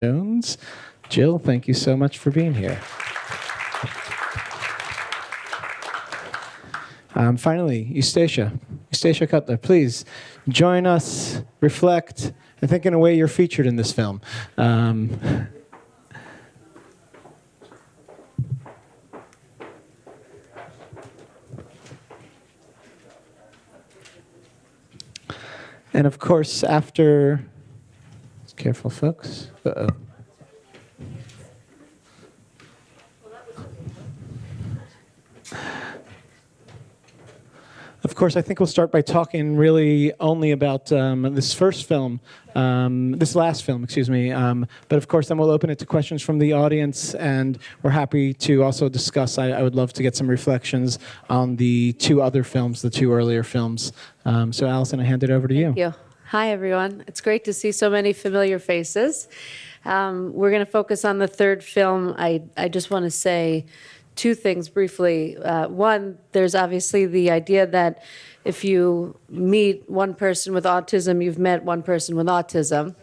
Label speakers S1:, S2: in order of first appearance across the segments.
S1: Jones. Jill, thank you so much for being here. Finally, Eustacia Cutler, please join us, reflect. I think in a way you're featured in this film. And of course, after, careful folks, uh-oh. Of course, I think we'll start by talking really only about this last film, excuse me. But of course, then we'll open it to questions from the audience, and we're happy to also discuss. I would love to get some reflections on the two other films, the two earlier films. So Allison, I hand it over to you.
S2: Thank you. Hi, everyone. It's great to see so many familiar faces. We're going to focus on the third film. I just want to say two things briefly. One, there's obviously the idea that if you meet one person with autism, you've met one person with autism.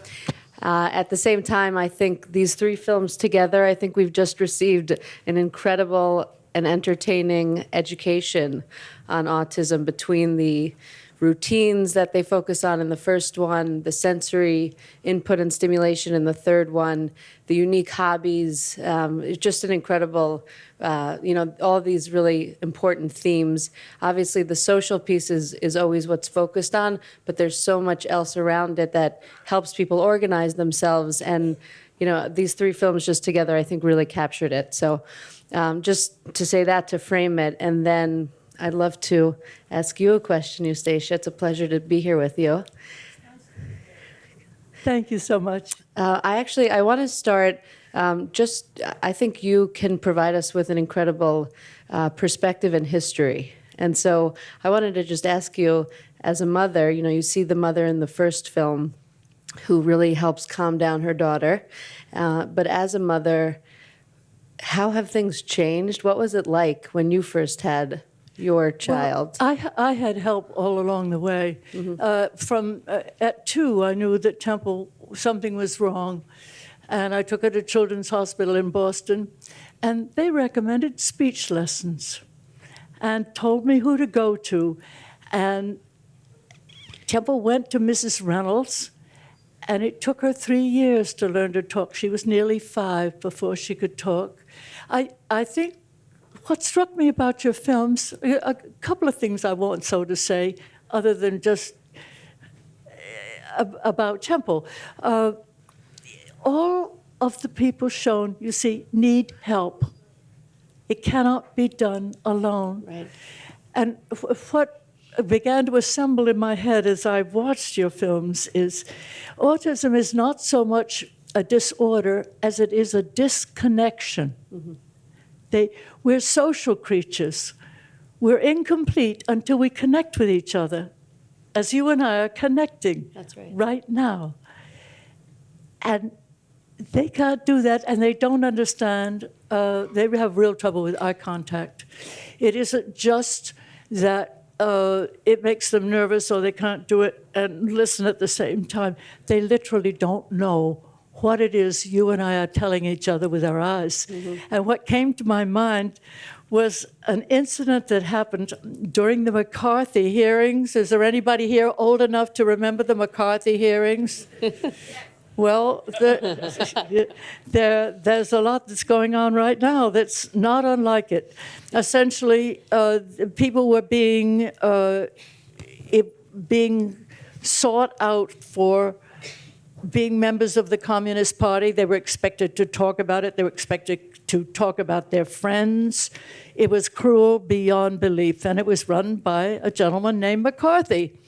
S2: At the same time, I think these three films together, I think we've just received an incredible and entertaining education on autism between the routines that they focus on in the first one, the sensory input and stimulation in the third one, the unique hobbies. It's just an incredible, all of these really important themes. Obviously, the social piece is always what's focused on, but there's so much else around it that helps people organize themselves. And, these three films just together, I think, really captured it. So just to say that, to frame it, and then I'd love to ask you a question, Eustacia. It's a pleasure to be here with you.
S3: Thank you so much.
S2: I want to start I think you can provide us with an incredible perspective and history. And so I wanted to just ask you, as a mother, you see the mother in the first film who really helps calm down her daughter. But as a mother, how have things changed? What was it like when you first had your child?
S3: Well, I had help all along the way. Mm-hmm. At 2, I knew that Temple, something was wrong. And I took her to Children's Hospital in Boston. And they recommended speech lessons and told me who to go to. And Temple went to Mrs. Reynolds. And it took her 3 years to learn to talk. She was nearly 5 before she could talk. I think what struck me about your films, a couple of things I want to say, other than just about Temple. All of the people shown, you see, need help. It cannot be done alone.
S2: Right.
S3: And what began to assemble in my head as I watched your films is autism is not so much a disorder as it is a disconnection. Mm-hmm. We're social creatures. We're incomplete until we connect with each other, as you and I are connecting.
S2: That's
S3: right now. And they can't do that, and they don't understand. They have real trouble with eye contact. It isn't just that it makes them nervous or they can't do it and listen at the same time. They literally don't know what it is you and I are telling each other with our eyes. Mm-hmm. And what came to my mind was an incident that happened during the McCarthy hearings. Is there anybody here old enough to remember the McCarthy hearings? Well, there's a lot that's going on right now that's not unlike it. Essentially, people were being sought out for being members of the Communist Party. They were expected to talk about it. They were expected to talk about their friends. It was cruel beyond belief, and it was run by a gentleman named McCarthy.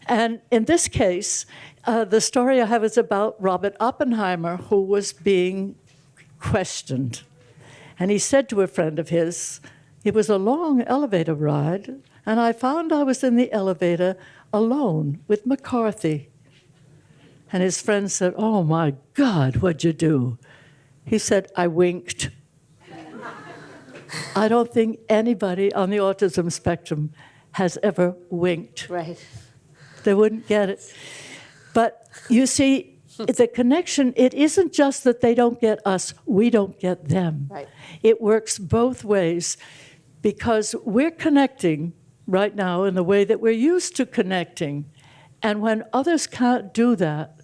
S3: And in this case, the story I have is about Robert Oppenheimer, who was being questioned. And he said to a friend of his, it was a long elevator ride, and I found I was in the elevator alone with McCarthy. And his friend said, oh my God, what'd you do? He said, I winked. I don't think anybody on the autism spectrum has ever winked.
S2: Right.
S3: They wouldn't get it. But you see, the connection, it isn't just that they don't get us, we don't get them.
S2: Right.
S3: It works both ways because we're connecting right now in the way that we're used to connecting. And when others can't do that,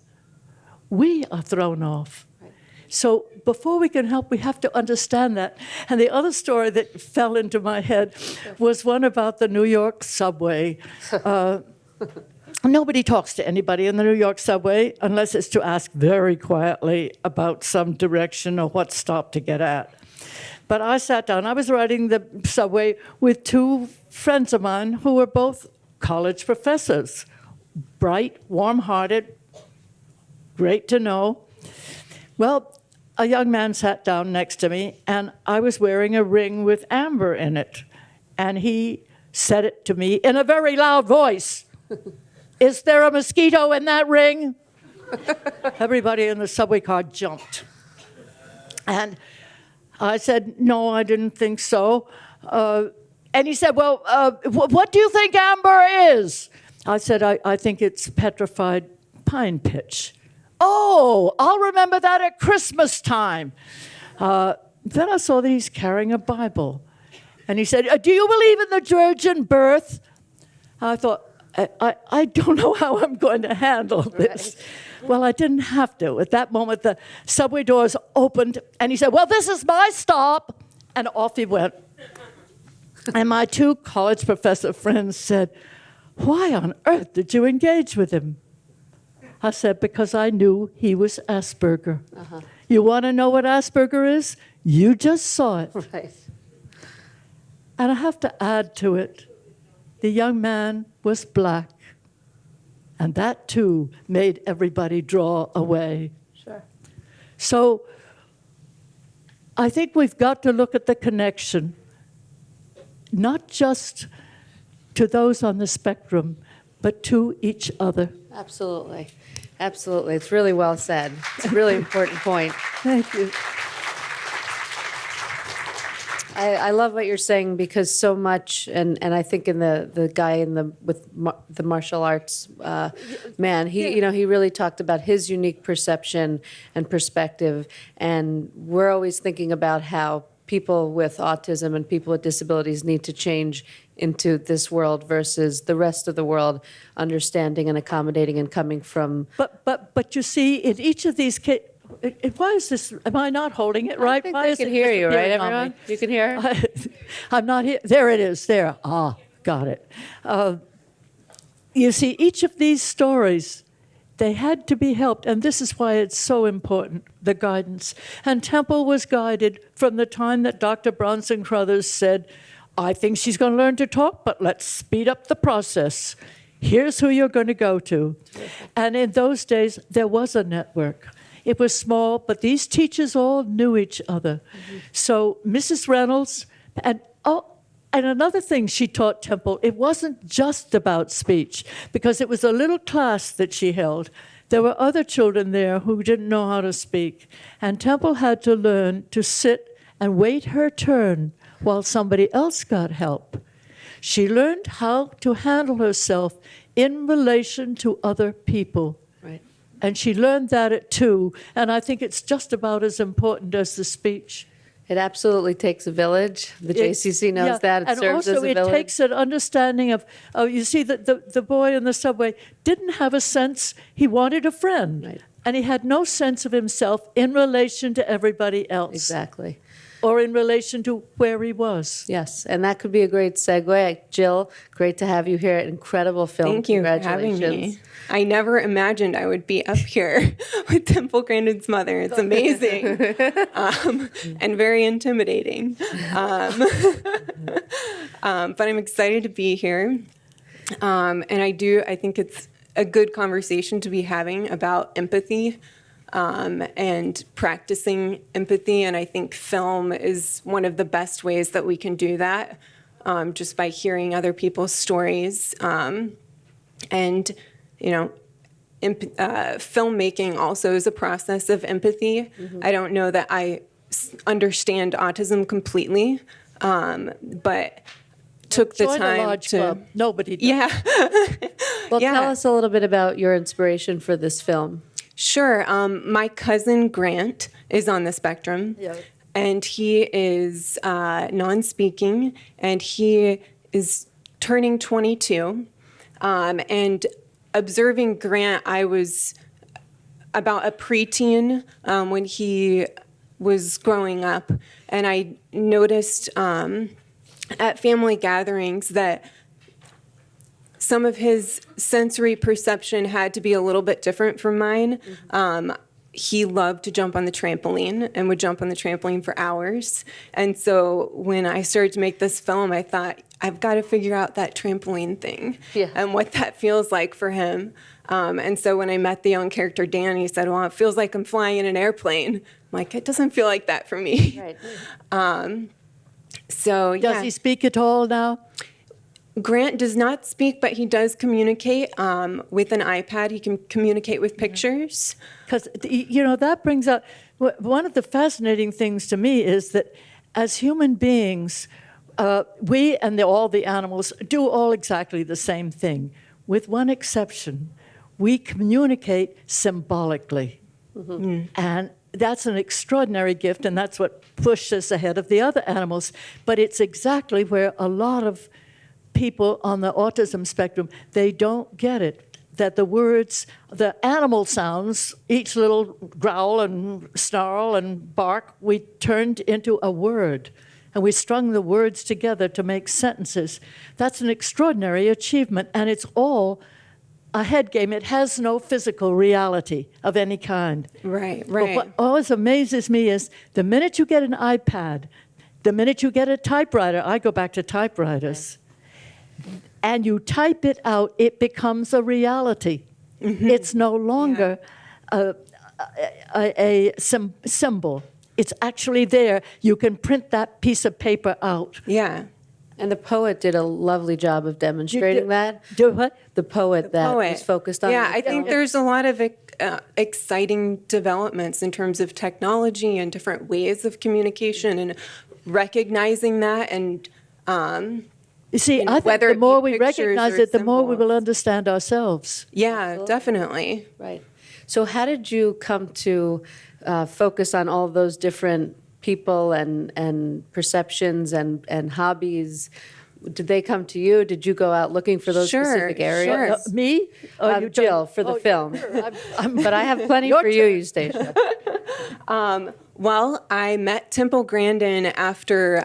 S3: we are thrown off.
S2: Right.
S3: So before we can help, we have to understand that. And the other story that fell into my head was one about the New York subway. Nobody talks to anybody in the New York subway unless it's to ask very quietly about some direction or what stop to get at. But I sat down. I was riding the subway with two friends of mine who were both college professors. Bright, warm-hearted, great to know. Well, a young man sat down next to me, and I was wearing a ring with amber in it. And he said it to me in a very loud voice. Is there a mosquito in that ring? Everybody in the subway car jumped. And I said, no, I didn't think so. And he said, well, what do you think amber is? I said, I think it's petrified pine pitch. Oh, I'll remember that at Christmas time. Then I saw that he's carrying a Bible. And he said, do you believe in the virgin birth? I thought, I don't know how I'm going to handle this. Right. Well, I didn't have to. At that moment, the subway doors opened, and he said, well, this is my stop. And off he went. And my two college professor friends said, why on earth did you engage with him? I said, because I knew he was Asperger. Uh-huh. You want to know what Asperger is? You just saw it.
S2: Right.
S3: And I have to add to it, the young man was black. And that, too, made everybody draw away.
S2: Sure.
S3: So I think we've got to look at the connection, not just to those on the spectrum, but to each other.
S2: Absolutely. Absolutely. It's really well said. It's a really important point.
S3: Thank you.
S2: I love what you're saying because so much, and I think in the guy with the martial arts man, he really talked about his unique perception and perspective, and we're always thinking about how people with autism and people with disabilities need to change into this world versus the rest of the world understanding and accommodating and coming from.
S3: But you see, in each of these cases. Why is this? Am I not holding it right?
S2: I think
S3: Why
S2: they can hear you, right, everyone? You can hear?
S3: I'm not here. There it is. There. Got it. You see, each of these stories, they had to be helped, and this is why it's so important, the guidance. And Temple was guided from the time that Dr. Bronson Crothers said, I think she's going to learn to talk, but let's speed up the process. Here's who you're going to go to. And in those days, there was a network. It was small, but these teachers all knew each other. Mm-hmm. So Mrs. Reynolds, and another thing she taught Temple, it wasn't just about speech, because it was a little class that she held. There were other children there who didn't know how to speak, and Temple had to learn to sit and wait her turn while somebody else got help. She learned how to handle herself in relation to other people.
S2: Right.
S3: And she learned that at 2, and I think it's just about as important as the speech.
S2: It absolutely takes a village. The JCC knows that. It serves as a village.
S3: And also it takes an understanding of, you see, the boy in the subway didn't have a sense, he wanted a friend.
S2: Right.
S3: And he had no sense of himself in relation to everybody else.
S2: Exactly.
S3: Or in relation to where he was.
S2: Yes, and that could be a great segue. Jill, great to have you here. Incredible film.
S4: Thank you for having me. I never imagined I would be up here with Temple Grandin's mother. It's amazing and very intimidating. But I'm excited to be here. And I think it's a good conversation to be having about empathy. And practicing empathy, and I think film is one of the best ways that we can do that, just by hearing other people's stories. And, filmmaking also is a process of empathy. Mm-hmm. I don't know that I understand autism completely, but took the time to.
S3: Club. Nobody does.
S4: Yeah.
S2: Well, tell us a little bit about your inspiration for this film.
S4: Sure. My cousin Grant is on the spectrum,
S3: Yeah.
S4: and he is non-speaking, and he is turning 22. And observing Grant, I was about a preteen when he was growing up, and I noticed at family gatherings that some of his sensory perception had to be a little bit different from mine. He loved to jump on the trampoline and would jump on the trampoline for hours. And so when I started to make this film, I thought, I've got to figure out that trampoline thing and what that feels like for him. And so when I met the young character, Dan, he said, well, it feels like I'm flying in an airplane. I'm like, it doesn't feel like that for me.
S2: Right.
S4: So, yeah.
S3: Does he speak at all now?
S4: Grant does not speak, but he does communicate with an iPad. He can communicate with pictures.
S3: Because, that brings up, one of the fascinating things to me is that as human beings, we and all the animals do all exactly the same thing, with one exception. We communicate symbolically. And that's an extraordinary gift, and that's what pushed us ahead of the other animals. But it's exactly where a lot of people on the autism spectrum, they don't get it, that the words, the animal sounds, each little growl and snarl and bark, we turned into a word, and we strung the words together to make sentences. That's an extraordinary achievement, and it's all a head game. It has no physical reality of any kind.
S4: Right.
S3: But what always amazes me is the minute you get an iPad, the minute you get a typewriter, I go back to typewriters, and you type it out, it becomes a reality. It's no longer a symbol. It's actually there. You can print that piece of paper out.
S4: Yeah.
S2: And the poet did a lovely job of demonstrating that.
S3: Do what?
S2: The poet that was focused on.
S4: Yeah,
S2: the
S4: I think
S2: film.
S4: there's a lot of exciting developments in terms of technology and different ways of communication and recognizing that and
S3: You see, I think
S4: whether
S3: the
S4: it
S3: more
S4: be
S3: we
S4: pictures
S3: recognize
S4: or
S3: it, the more we will
S4: symbols.
S3: understand ourselves.
S4: yeah, definitely.
S2: Right. So how did you come to focus on all those different people and perceptions and hobbies? Did they come to you? Did you go out looking for those
S4: Sure,
S2: specific areas?
S4: sure.
S3: Me? Or you
S2: Jill,
S3: don't-
S2: for the
S3: oh,
S2: film.
S3: sure.
S2: But I have plenty
S3: Your
S2: for you,
S3: turn.
S2: Eustacia.
S4: Well, I met Temple Grandin after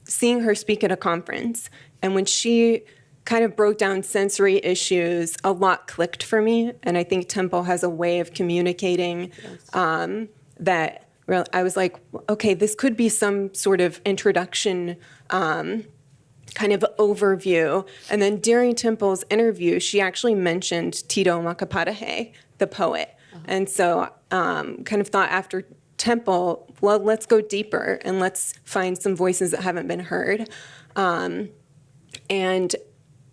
S4: seeing her speak at a conference. And when she kind of broke down sensory issues, a lot clicked for me. And I think Temple has a way of communicating that I was like, okay, this could be some sort of introduction kind of overview. And then during Temple's interview, she actually mentioned Tito Makapadahe, the poet. And so kind of thought after Temple, well, let's go deeper and let's find some voices that haven't been heard. And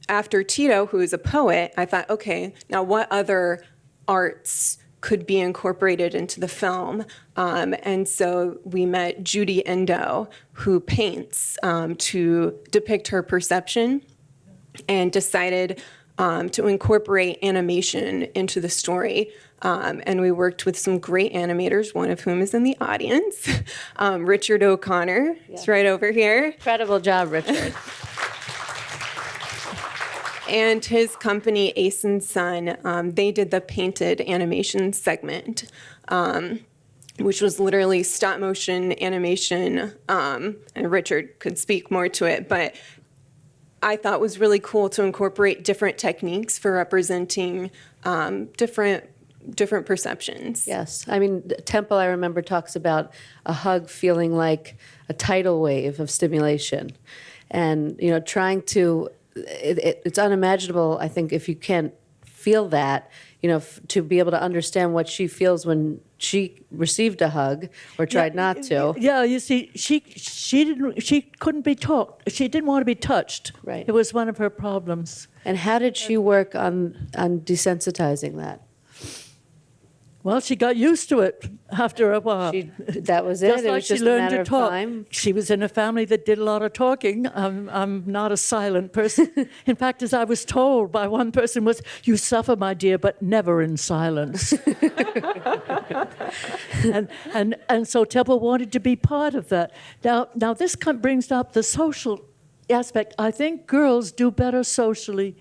S4: after Tito, who is a poet, I thought, okay, now what other arts could be incorporated into the film? And so we met Judy Endo, who paints to depict her perception, and decided to incorporate animation into the story. And we worked with some great animators, one of whom is in the audience, Richard O'Connor. He's right over here.
S2: Incredible job, Richard.
S4: And his company, Ace and Son, they did the painted animation segment, which was literally stop motion animation. And Richard could speak more to it, but I thought was really cool to incorporate different techniques for representing different perceptions.
S2: Yes. I mean, Temple, I remember, talks about a hug feeling like a tidal wave of stimulation. And, trying to, it's unimaginable, I think, if you can't feel that, to be able to understand what she feels when she received a hug or tried not to.
S3: Yeah, you see, she couldn't be talked. She didn't want to be touched.
S2: Right.
S3: It was one of her problems.
S2: And how did she work on desensitizing that?
S3: Well, she got used to it after a while.
S2: That was it.
S3: Just
S2: It
S3: like
S2: was
S3: she
S2: just a
S3: learned
S2: matter
S3: to
S2: of
S3: talk.
S2: time.
S3: She was in a family that did a lot of talking. I'm not a silent person. In fact, as I was told by one person was, "You suffer, my dear, but never in silence." and so Temple wanted to be part of that. Now this brings up the social aspect. I think girls do better socially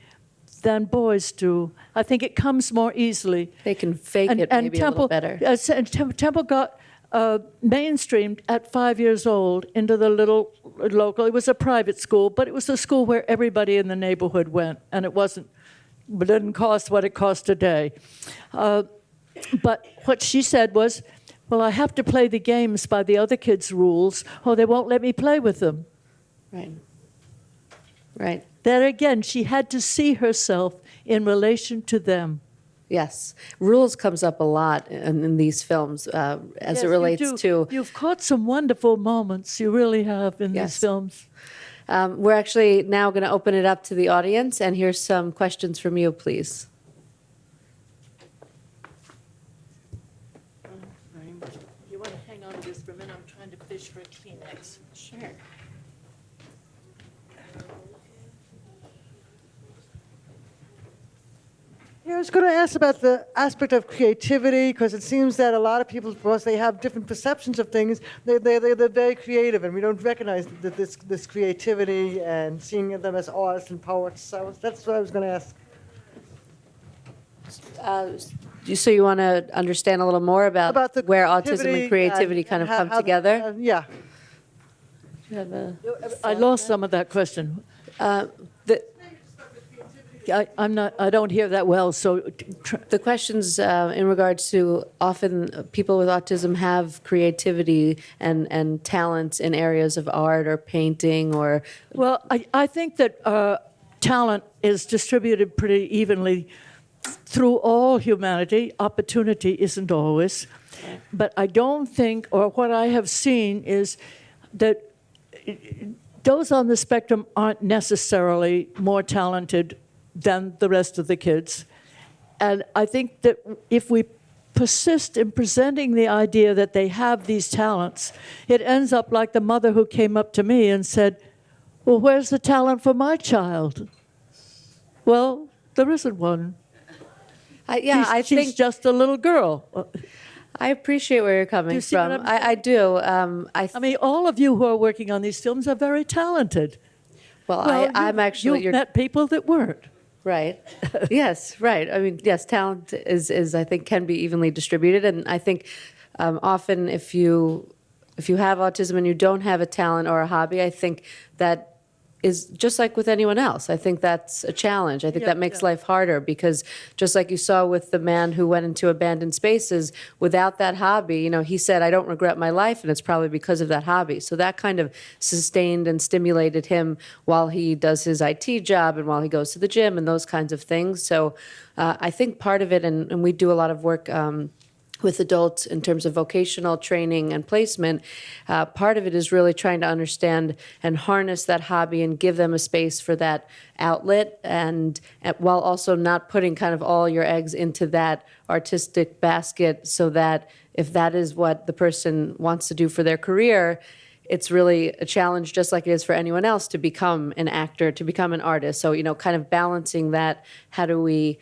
S3: than boys do. I think it comes more easily.
S2: They can fake it maybe a little better.
S3: Temple got mainstreamed at 5 years old into the little local. It was a private school, but it was a school where everybody in the neighborhood went, and it didn't cost what it costs today. But what she said was, well, I have to play the games by the other kids' rules, or they won't let me play with them.
S2: Right. Right.
S3: There again, she had to see herself in relation to them.
S2: Yes. Rules comes up a lot in these films as
S3: Yes,
S2: it relates to...
S3: You've caught some wonderful moments, you really have, in these films.
S2: We're actually now going to open it up to the audience, and here's some questions from you, please.
S3: You want to hang on to this for a minute? I'm trying to fish for a Kleenex.
S2: Sure.
S5: Yeah, I was going to ask about the aspect of creativity, because it seems that a lot of people, because they have different perceptions of things, they're very creative, and we don't recognize this creativity and seeing them as artists and poets. So that's what I was going to ask.
S2: So you want to understand a little more about
S5: the
S2: where autism and creativity kind of come together?
S5: Yeah.
S2: You have a-
S3: I lost some of that question.
S2: the-
S3: I don't hear that well, so
S2: The questions in regards to often people with autism have creativity and talents in areas of art or painting or...
S3: well, I think that talent is distributed pretty evenly through all humanity. Opportunity isn't always. But I don't think, or what I have seen is that those on the spectrum aren't necessarily more talented than the rest of the kids. And I think that if we persist in presenting the idea that they have these talents, it ends up like the mother who came up to me and said, well, where's the talent for my child? Well, there isn't one. She's just a little girl.
S2: I appreciate where you're coming
S3: Do you see what
S2: from.
S3: I'm saying?
S2: I do.
S3: I mean, all of you who are working on these films are very talented.
S2: I'm actually...
S3: You've met people that weren't.
S2: Right. Yes, right. I mean, yes, talent is I think can be evenly distributed, and I think often if you have autism and you don't have a talent or a hobby, I think that is just like with anyone else. I think that's a challenge. I think that makes life harder because just like you saw with the man who went into abandoned spaces, without that hobby, he said, I don't regret my life, and it's probably because of that hobby. So that kind of sustained and stimulated him while he does his IT job and while he goes to the gym and those kinds of things. So I think part of it, and we do a lot of work with adults in terms of vocational training and placement, part of it is really trying to understand and harness that hobby and give them a space for that outlet, and while also not putting kind of all your eggs into that artistic basket, so that if that is what the person wants to do for their career, it's really a challenge, just like it is for anyone else, to become an actor, to become an artist. So, kind of balancing that. How do we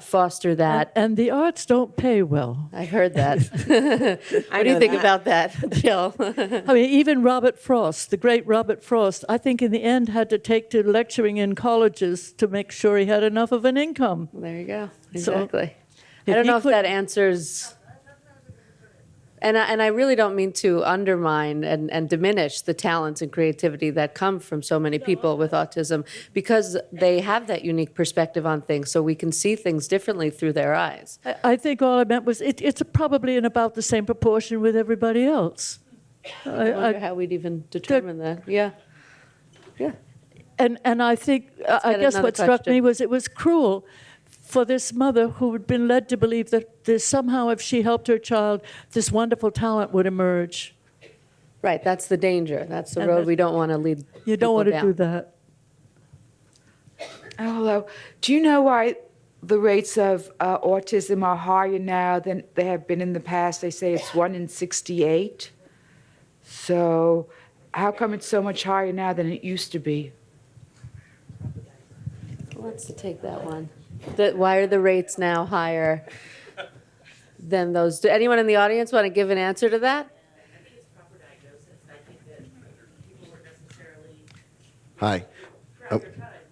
S2: foster that?
S3: And the arts don't pay well.
S2: I heard that. What do you think about that, Jill?
S3: I mean, even Robert Frost, the great Robert Frost, I think in the end had to take to lecturing in colleges to make sure he had enough of an income.
S2: There you go.
S3: So,
S2: Exactly. I don't know if that answers... And I really don't mean to undermine and diminish the talents and creativity that come from so many people with autism, because they have that unique perspective on things, so we can see things differently through their eyes.
S3: I think all I meant was it's probably in about the same proportion with everybody else.
S2: I wonder how we'd even determine that. Yeah.
S3: And I think, I
S2: get
S3: guess
S2: another
S3: what struck
S2: question.
S3: me was it was cruel for this mother who had been led to believe that somehow if she helped her child, this wonderful talent would emerge.
S2: Right, that's the danger. That's the
S3: And
S2: road
S3: that's-
S2: we don't want to lead.
S3: You don't want to do that.
S6: Oh, hello. Do you know why the rates of autism are higher now than they have been in the past. They say it's 1 in 68. So how come it's so much higher now than it used to be?
S2: Who wants to take that one? Why are the rates now higher than those? Do anyone in the audience want to give an answer to that?
S7: Hi. Oh,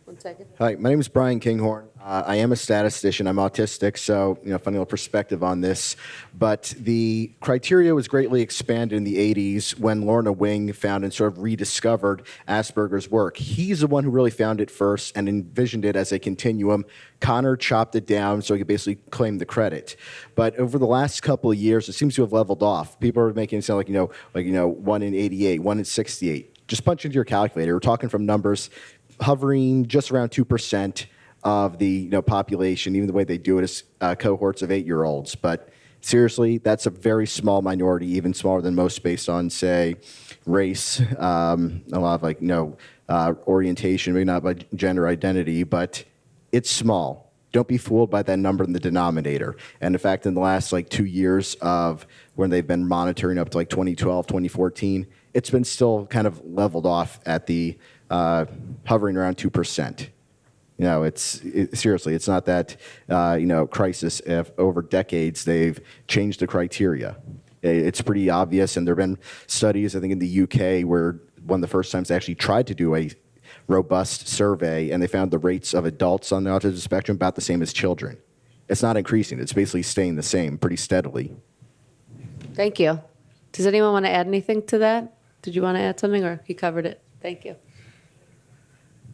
S2: 1 second.
S7: hi, my name is Brian Kinghorn. I am a statistician. I'm autistic, so funny little perspective on this. But the criteria was greatly expanded in the 80s when Lorna Wing found and sort of rediscovered Asperger's work. He's the one who really found it first and envisioned it as a continuum. Connor chopped it down so he could basically claim the credit. But over the last couple of years, it seems to have leveled off. People are making it sound like 1 in 88, 1 in 68. Just punch into your calculator. We're talking from numbers hovering just around 2% of the population, even the way they do it is cohorts of 8-year-olds. But seriously, that's a very small minority, even smaller than most based on, say, race, a lot of orientation, maybe not by gender identity, but it's small. Don't be fooled by that number in the denominator. And in fact, in the last 2 years of when they've been monitoring up to 2012, 2014, it's been still kind of leveled off at the hovering around 2%. Seriously, it's not that crisis. If over decades they've changed the criteria, it's pretty obvious. And there have been studies, I think, in the UK where one of the first times they actually tried to do a robust survey, and they found the rates of adults on the autism spectrum about the same as children. It's not increasing; it's basically staying the same pretty steadily.
S2: Thank you. Does anyone want to add anything to that? Did you want to add something, or he covered it? Thank you.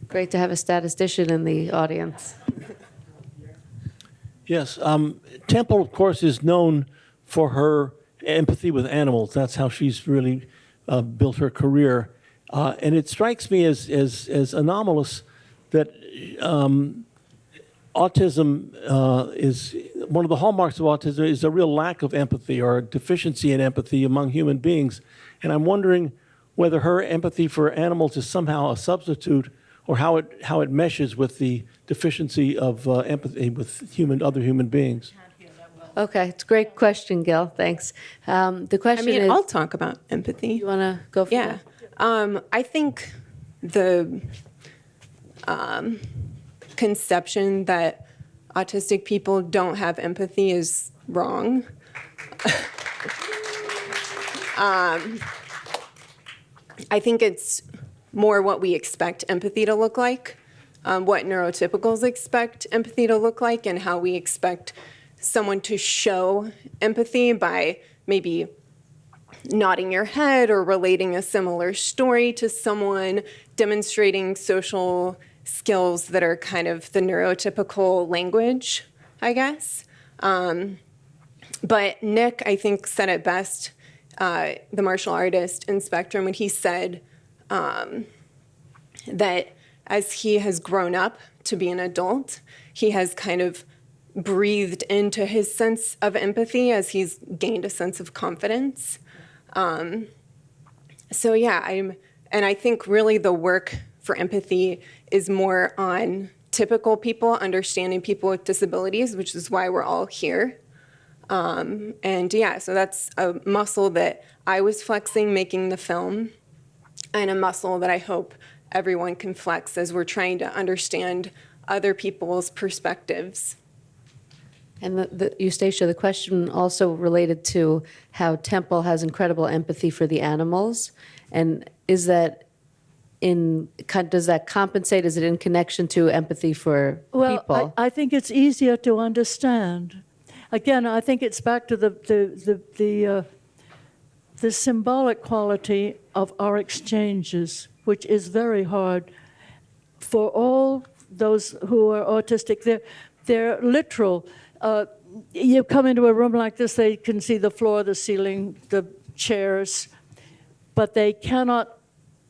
S2: Great to have a statistician in the audience.
S8: Yes. Temple, of course, is known for her empathy with animals. That's how she's really built her career. And it strikes me as anomalous that autism is one of the hallmarks of autism is a real lack of empathy or a deficiency in empathy among human beings. And I'm wondering whether her empathy for animals is somehow a substitute, or how it meshes with the deficiency of empathy with other human beings.
S2: Okay, it's a great question, Gil. Thanks. The question is,
S4: I'll talk about empathy.
S2: you want to go for
S4: Yeah.
S2: it?
S4: I think the conception that autistic people don't have empathy is wrong. I think it's more what we expect empathy to look like, what neurotypicals expect empathy to look like, and how we expect someone to show empathy by maybe nodding your head or relating a similar story to someone, demonstrating social skills that are kind of the neurotypical language, I guess. But Nick, I think, said it best, the martial artist in Spectrum, when he said that as he has grown up to be an adult, he has kind of breathed into his sense of empathy as he's gained a sense of confidence. So yeah, I think really the work for empathy is more on typical people, understanding people with disabilities, which is why we're all here. And yeah, so that's a muscle that I was flexing making the film, and a muscle that I hope everyone can flex as we're trying to understand other people's perspectives.
S2: And Eustacia, the question also related to how Temple has incredible empathy for the animals, and does that compensate? Is it in connection to empathy for people?
S3: Well, I think it's easier to understand. Again, I think it's back to the symbolic quality of our exchanges, which is very hard for all those who are autistic. They're literal. You come into a room like this, they can see the floor, the ceiling, the chairs, but they cannot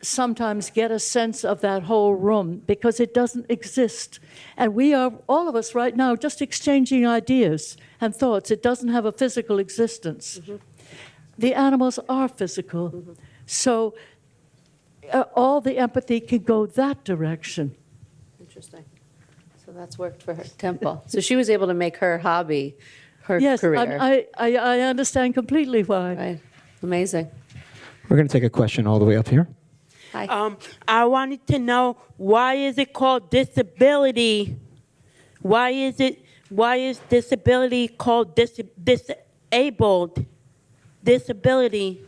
S3: sometimes get a sense of that whole room because it doesn't exist. And we are, all of us right now, just exchanging ideas and thoughts. It doesn't have a physical existence. Mm-hmm. The animals are physical. Mm-hmm. So all the empathy can go that direction.
S2: Interesting. So that's worked for her, Temple. So she was able to make her hobby her
S3: Yes,
S2: career.
S3: I understand completely why.
S2: Right. Amazing.
S1: We're going to take a question all the way up here.
S2: Hi.
S9: I wanted to know, why is it called disability? Why is disability called disabled? Disability.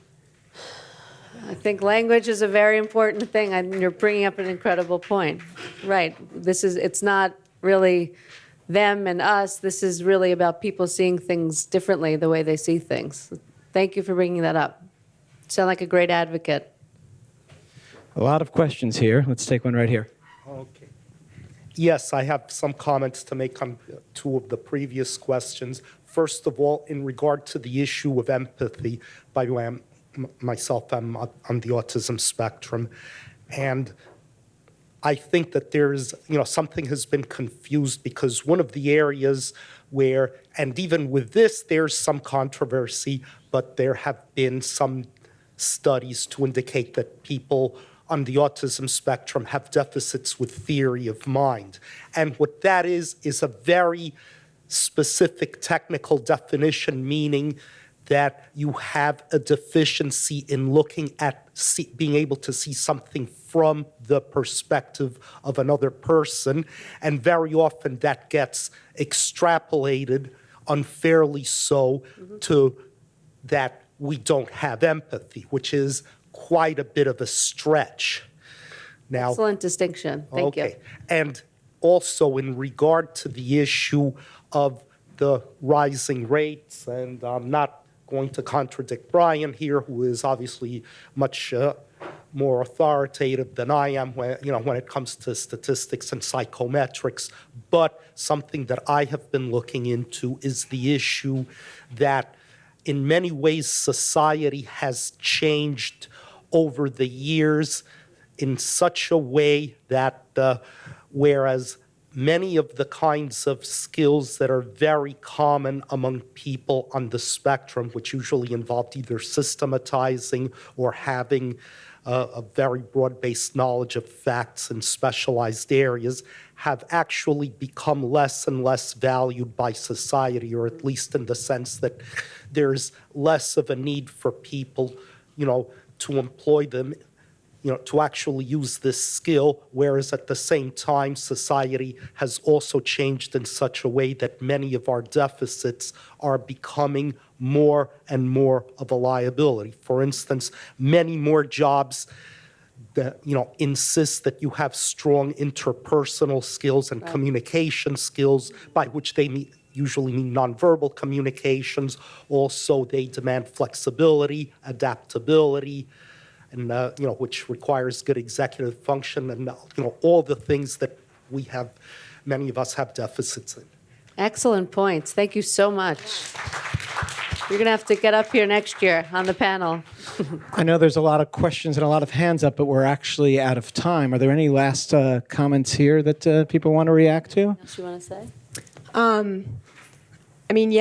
S2: I think language is a very important thing, and you're bringing up an incredible point. Right. It's not really them and us. This is really about people seeing things differently, the way they see things. Thank you for bringing that up. You sound like a great advocate.
S1: A lot of questions here. Let's take one right here.
S10: Okay. Yes, I have some comments to make on two of the previous questions. First of all, in regard to the issue of empathy, by the way, myself, I'm on the autism spectrum, and I think that there's, something has been confused, because one of the areas where, and even with this, there's some controversy, but there have been some studies to indicate that people on the autism spectrum have deficits with theory of mind. And what that is a very specific technical definition, meaning that you have a deficiency in looking at, being able to see something from the perspective of another person. And very often that gets extrapolated, unfairly so, to that we don't have empathy, which is quite a bit of a stretch. Now,
S2: Excellent distinction. Thank you.
S10: And also in regard to the issue of the rising rates, and I'm not going to contradict Brian here, who is obviously much more authoritative than I am when it comes to statistics and psychometrics, but something that I have been looking into is the issue that in many ways society has changed over the years in such a way that whereas many of the kinds of skills that are very common among people on the spectrum, which usually involved either systematizing or having a very broad-based knowledge of facts in specialized areas, have actually become less and less valued by society, or at least in the sense that there's less of a need for people, to employ them, to actually use this skill, whereas at the same time, society has also changed in such a way that many of our deficits are becoming more and more of a liability. For instance, many more jobs that, insist that you have strong interpersonal skills and communication skills, by which they usually mean nonverbal communications. Also, they demand flexibility, adaptability, and which requires good executive function, and all the things that many of us have deficits in.
S2: Excellent points. Thank you so much. You're going to have to get up here next year on the panel.
S1: I know there's a lot of questions and a lot of hands up, but we're actually out of time. Are there any last comments here that people want to react to?
S2: What else you want to say?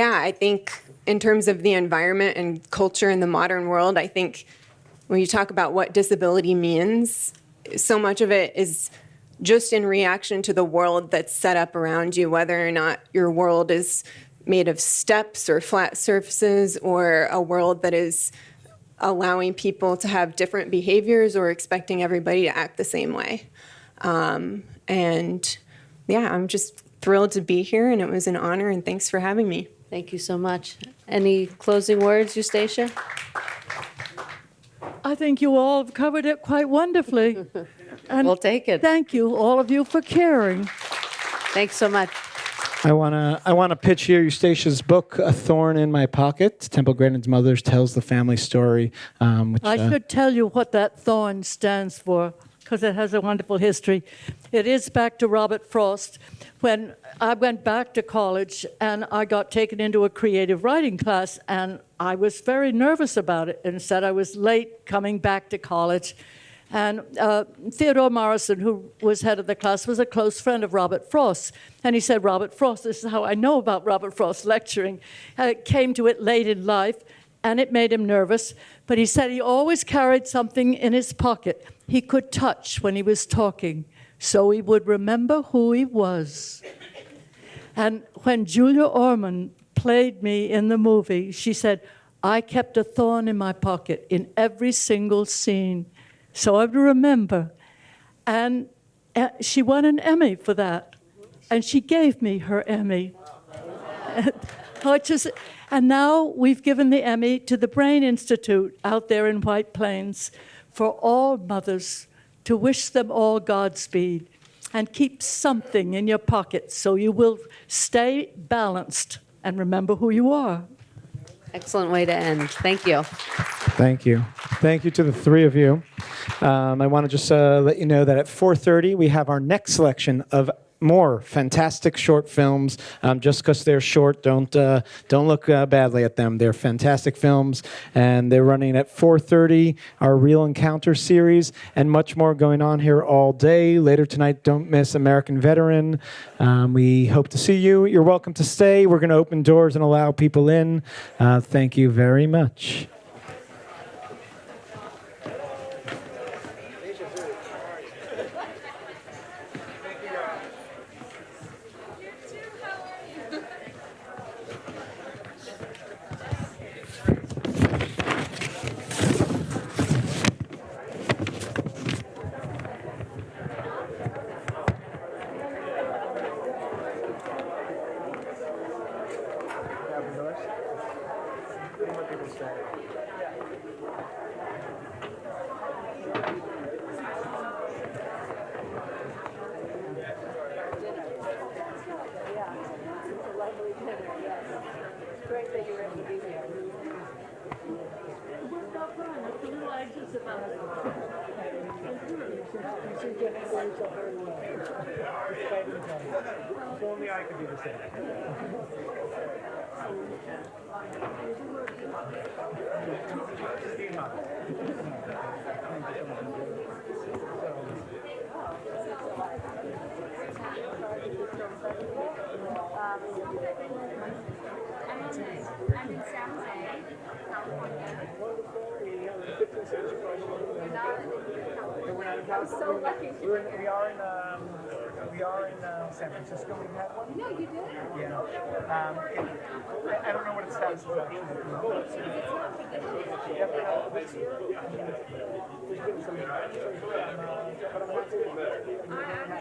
S4: I think in terms of the environment and culture in the modern world, I think when you talk about what disability means, so much of it is just in reaction to the world that's set up around you, whether or not your world is made of steps or flat surfaces, or a world that is allowing people to have different behaviors or expecting everybody to act the same way. I'm just thrilled to be here, and it was an honor, and thanks for having me.
S2: Thank you so much. Any closing words, Eustacia?
S3: I think you all have covered it quite wonderfully. And
S2: We'll take it.
S3: thank you, all of you, for caring.
S2: Thanks so much.
S1: I wanna pitch here Eustacia's book, A Thorn in My Pocket. Temple Grandin's mother tells the family story. Which,
S3: I should tell you what that thorn stands for, because it has a wonderful history. It is back to Robert Frost. When I went back to college and I got taken into a creative writing class, and I was very nervous about it and said I was late coming back to college. And Theodore Meyerson, who was head of the class, was a close friend of Robert Frost. And he said, Robert Frost, this is how I know about Robert Frost lecturing, came to it late in life, and it made him nervous. But he said he always carried something in his pocket he could touch when he was talking, so he would remember who he was. And when Julia Ormond played me in the movie, she said, I kept a thorn in my pocket in every single scene, so I would remember. And she won an Emmy for that, and she gave me her Emmy. And now we've given the Emmy to the Brain Institute out there in White Plains for all mothers, to wish them all Godspeed. And keep something in your pocket so you will stay balanced and remember who you are.
S2: Excellent way to end. Thank you.
S1: Thank you. Thank you to the three of you. I want to just let you know that at 4:30 we have our next selection of more fantastic short films. Just because they're short, don't look badly at them. They're fantastic films, and they're running at 4:30. Our Real Encounter series, and much more going on here all day. Later tonight, don't miss American Veteran. We hope to see you. You're welcome to stay. We're going to open doors and allow people in. Thank you very much. Only I could do the same.
S11: I'm in San Jose, California. I'm so lucky.
S1: We are in San Francisco. We had one.
S11: No, you did?
S1: Yeah. I don't know what its status is actually.
S2: Do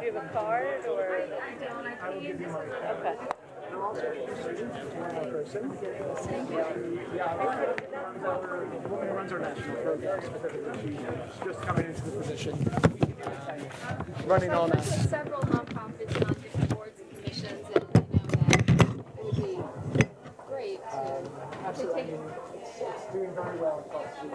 S2: you have a card or?
S11: I don't. I will give you mine.
S2: Okay.
S1: I'm also introducing one person. The woman who runs our national program, specifically, she's just coming into the position. Running all night.
S11: Several nonprofits on different boards and commissions, and I know that it would be great to take.
S1: It's doing very well across the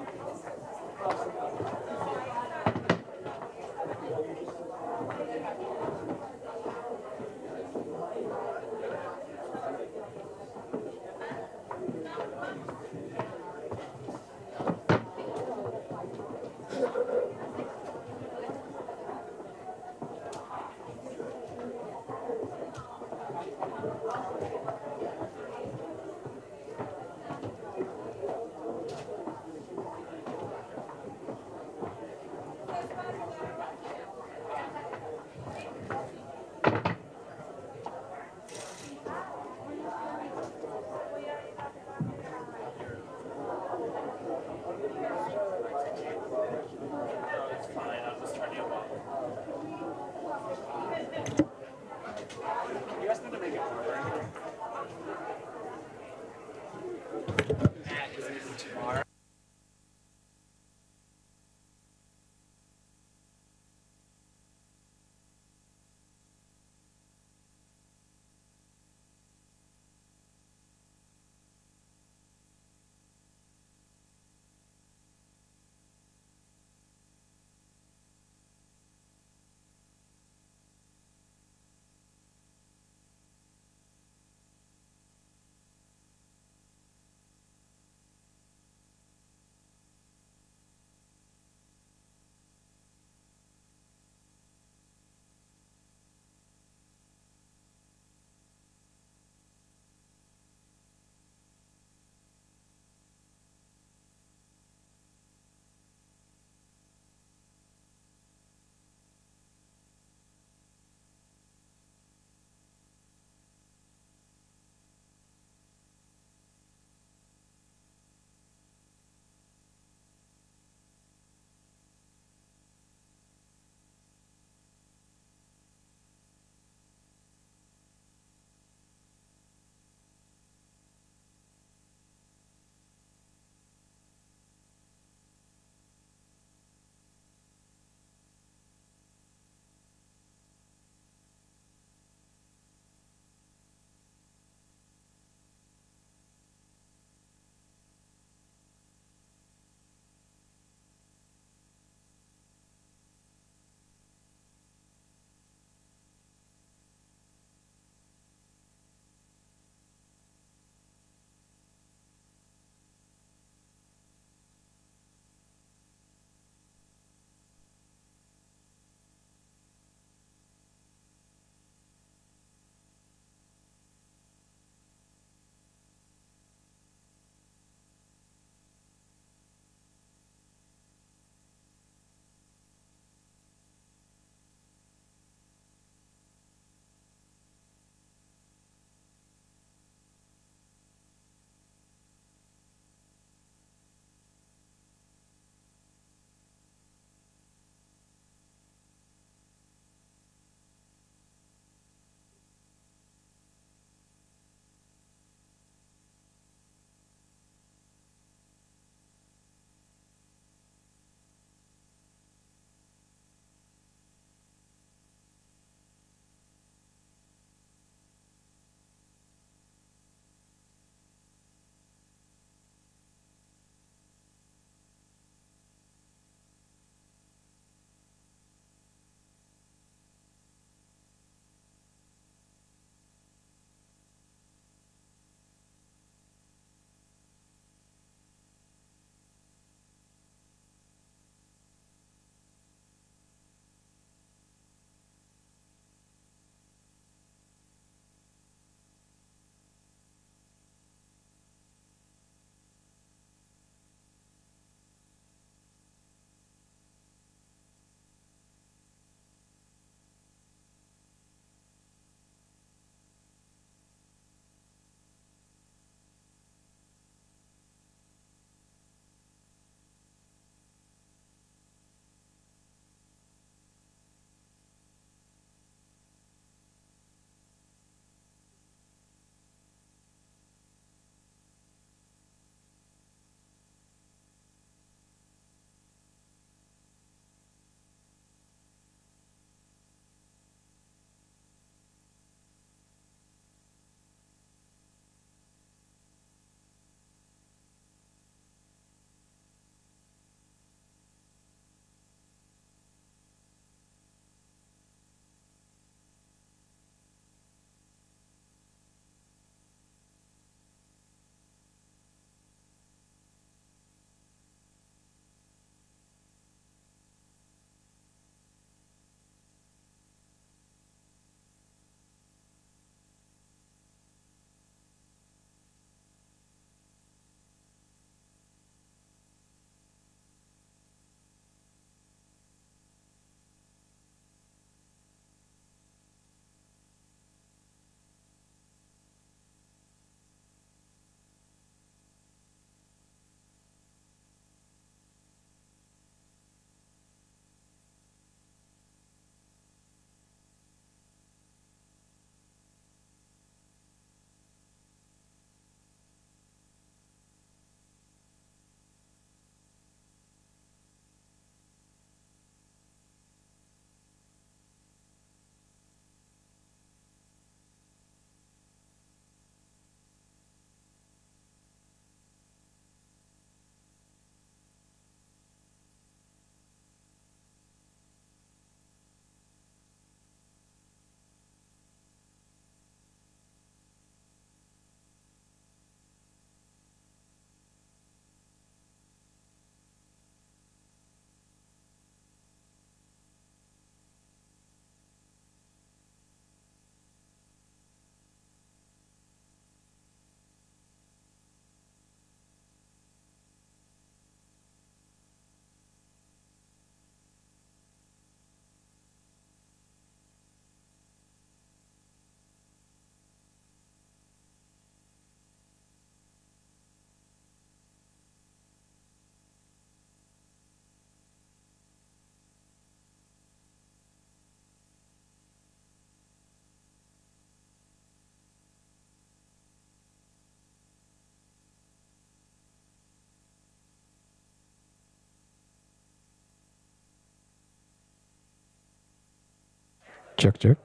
S1: Jerk, jerk.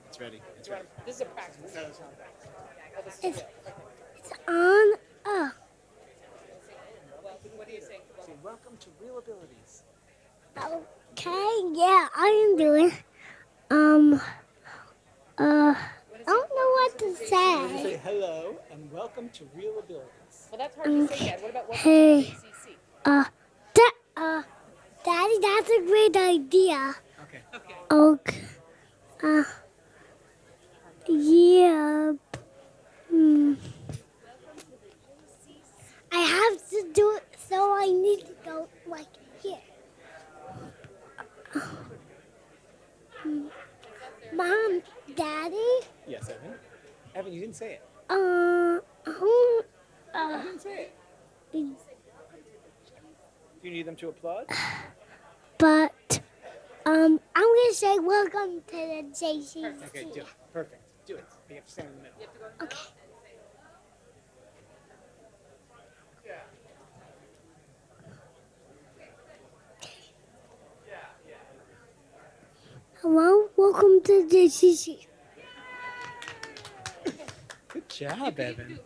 S7: It's ready. It's ready.
S12: It's on.
S1: Welcome to ReelAbilities.
S12: Okay, yeah, I am doing. I don't know what to say.
S1: Hello and welcome to ReelAbilities.
S12: Hey, Daddy, that's a great idea. Okay. Yeah. I have to do it, so I need to go like here. Mom, Daddy.
S1: Yes, Evan. Evan, you didn't say it.
S12: You
S1: didn't say it. Do you need them to applaud?
S12: But I'm gonna say welcome to the JCC.
S1: Okay, do it. Perfect. Do it. You have to stand in the middle.
S12: Okay. Hello, welcome to JCC.
S1: Good job, Evan.